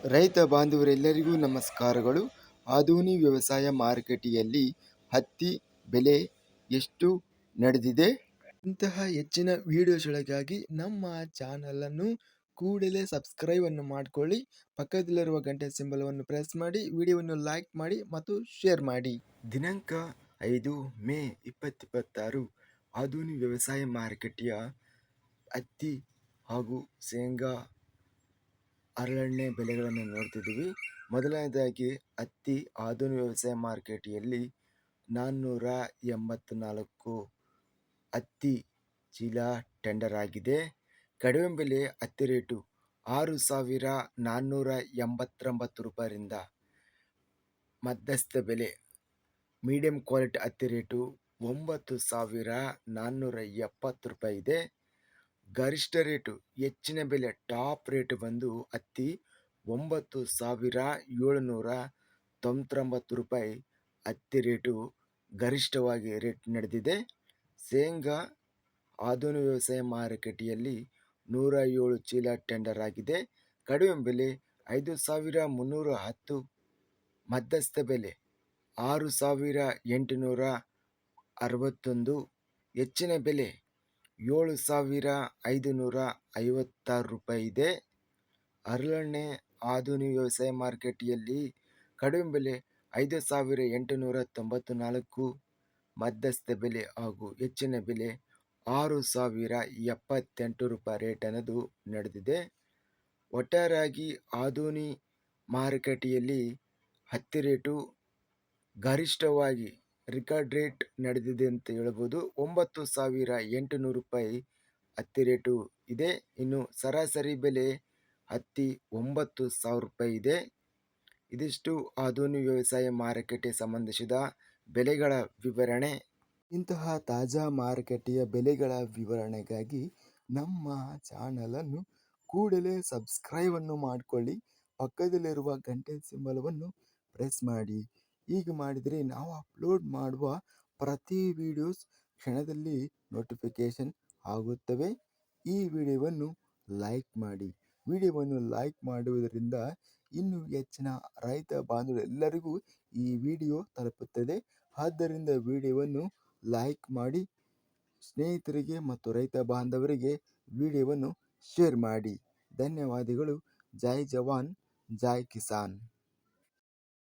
ರೈತ ಬಾಂಧವರೆಲ್ಲರಿಗೂ ನಮಸ್ಕಾರಗಳು. ಆಧುನಿಕ ವ್ಯವಸಾಯ ಮಾರುಕಟ್ಟೆಯಲ್ಲಿ ಹತ್ತಿ ಬೆಲೆ ಎಷ್ಟು ನಡೆದಿದೆ? ಇಂತಹ ಹೆಚ್ಚಿನ ವಿಡಿಯೋಸ್ಗಳಿಗಾಗಿ ನಮ್ಮ ಚಾನಲನ್ನು ಕೂಡಲೇ ಸಬ್ಸ್ಕ್ರೈಬ್ ಅನ್ನು ಮಾಡಿಕೊಳ್ಳಿ. ಪಕ್ಕದಲ್ಲಿರುವ ಗಂಟೆ ಸಿಂಬಲವನ್ನು ಪ್ರೆಸ್ ಮಾಡಿ, ವಿಡಿಯೋವನ್ನು ಲೈಕ್ ಮಾಡಿ ಮತ್ತು ಶೇರ್ ಮಾಡಿ. ದಿನಾಂಕ 5 ಮೇ 2026 ಆಧುನಿಕ ವ್ಯವಸಾಯ ಮಾರುಕಟ್ಟೆಯ ಹತ್ತಿ ಹಾಗೂ ಶೇಂಗಾ ಹರಳೆಣ್ಣೆ ಬೆಲೆಗಳನ್ನು ನೋಡ್ತಿದ್ದೀವಿ. ಮೊದಲನೇದಾಗಿ ಹತ್ತಿ ಆಧುನಿಕ ವ್ಯವಸಾಯ ಮಾರುಕಟ್ಟೆಯಲ್ಲಿ 484 ಹತ್ತಿ ಚೀಲ ಟೆಂಡರ್ ಆಗಿದೆ. ಕಡಿಮೆ ಬೆಲೆ ಹತ್ತಿ ರೇಟು 6,489 ರೂಪಾಯಿಯಿಂದ ಮಧ್ಯಸ್ಥ ಬೆಲೆ ಮೀಡಿಯಂ ಕ್ವಾಲಿಟಿ ಹತ್ತಿ ರೇಟು 9,470 ರೂಪಾಯಿ ಇದೆ. ಗರಿಷ್ಠ ರೇಟು ಹೆಚ್ಚಿನ ಬೆಲೆ ಟಾಪ್ ರೇಟ್ ಬಂದು ಹತ್ತಿ 9,799 ರೂಪಾಯಿ ಹತ್ತಿ ರೇಟು ಗರಿಷ್ಠವಾಗಿ ರೇಟ್ ನಡೆದಿದೆ. ಶೇಂಗಾ ಆಧುನಿಕ ವ್ಯವಸಾಯ ಮಾರುಕಟ್ಟೆಯಲ್ಲಿ 107 ಚೀಲ ಟೆಂಡರ್ ಆಗಿದೆ. ಕಡಿಮೆ ಬೆಲೆ 5,310, ಮಧ್ಯಸ್ಥ ಬೆಲೆ 6,861, ಹೆಚ್ಚಿನ ಬೆಲೆ 7,556 ರೂಪಾಯಿ ಇದೆ. ಹರಳೆಣ್ಣೆ ಆಧುನಿಕ ವ್ಯವಸಾಯ ಮಾರುಕಟ್ಟೆಯಲ್ಲಿ ಕಡಿಮೆ ಬೆಲೆ 5,894, ಮಧ್ಯಸ್ಥ ಬೆಲೆ ಹಾಗೂ ಹೆಚ್ಚಿನ ಬೆಲೆ 6,078 ರೂಪಾಯಿ ರೇಟ್ ಅನ್ನೋದು ನಡೆದಿದೆ. ಒಟ್ಟಾರೆಯಾಗಿ ಆಧುನಿಕ ಮಾರುಕಟ್ಟೆಯಲ್ಲಿ ಹತ್ತಿ ರೇಟು ಗರಿಷ್ಠವಾಗಿ ರೆಕಾರ್ಡ್ ರೇಟ್ ನಡೆದಿದೆ ಅಂತ ಹೇಳ್ಬೋದು. 9,800 ರೂಪಾಯಿ ಹತ್ತಿ ರೇಟು ಇದೆ. ಇನ್ನು ಸರಾಸರಿ ಬೆಲೆ ಹತ್ತಿ 9,000 ರೂಪಾಯಿ ಇದೆ. ಇದಿಷ್ಟು ಆಧುನಿಕ ವ್ಯವಸಾಯ ಮಾರುಕಟ್ಟೆ ಸಂಬಂಧಿಸಿದ ಬೆಲೆಗಳ ವಿವರಣೆ. ಇಂತಹ ತಾಜಾ ಮಾರುಕಟ್ಟೆಯ ಬೆಲೆಗಳ ವಿವರಣೆಗಾಗಿ ನಮ್ಮ ಚಾನಲನ್ನು ಕೂಡಲೇ ಸಬ್ಸ್ಕ್ರೈಬ್ ಅನ್ನು ಮಾಡಿಕೊಳ್ಳಿ. ಪಕ್ಕದಲ್ಲಿರುವ ಗಂಟೆ ಸಿಂಬಲವನ್ನು ಪ್ರೆಸ್ ಮಾಡಿ. ಹೀಗೆ ಮಾಡಿದರೆ ನಾವು ಅಪ್ಲೋಡ್ ಮಾಡುವ ಪ್ರತಿ ವಿಡಿಯೋಸ್ ಕ್ಷಣದಲ್ಲಿ ನೋಟಿಫಿಕೇಶನ್ ಆಗುತ್ತವೆ. ಈ ವಿಡಿಯೋವನ್ನು ಲೈಕ್ ಮಾಡಿ. ವಿಡಿಯೋವನ್ನು ಲೈಕ್ ಮಾಡುವುದರಿಂದ ಇನ್ನೂ ಹೆಚ್ಚಿನ ರೈತ ಬಾಂಧವರೆಲ್ಲರಿಗೂ ಈ ವಿಡಿಯೋ ತಲುಪುತ್ತದೆ. ಆದ್ದರಿಂದ ವಿಡಿಯೋವನ್ನು ಲೈಕ್ ಮಾಡಿ, ಸ್ನೇಹಿತರಿಗೆ ಮತ್ತು ರೈತ ಬಾಂಧವರಿಗೆ ವಿಡಿಯೋವನ್ನು ಶೇರ್ ಮಾಡಿ. ಧನ್ಯವಾದಗಳು. ಜೈ ಜವಾನ್, ಜೈ ಕಿಸಾನ್.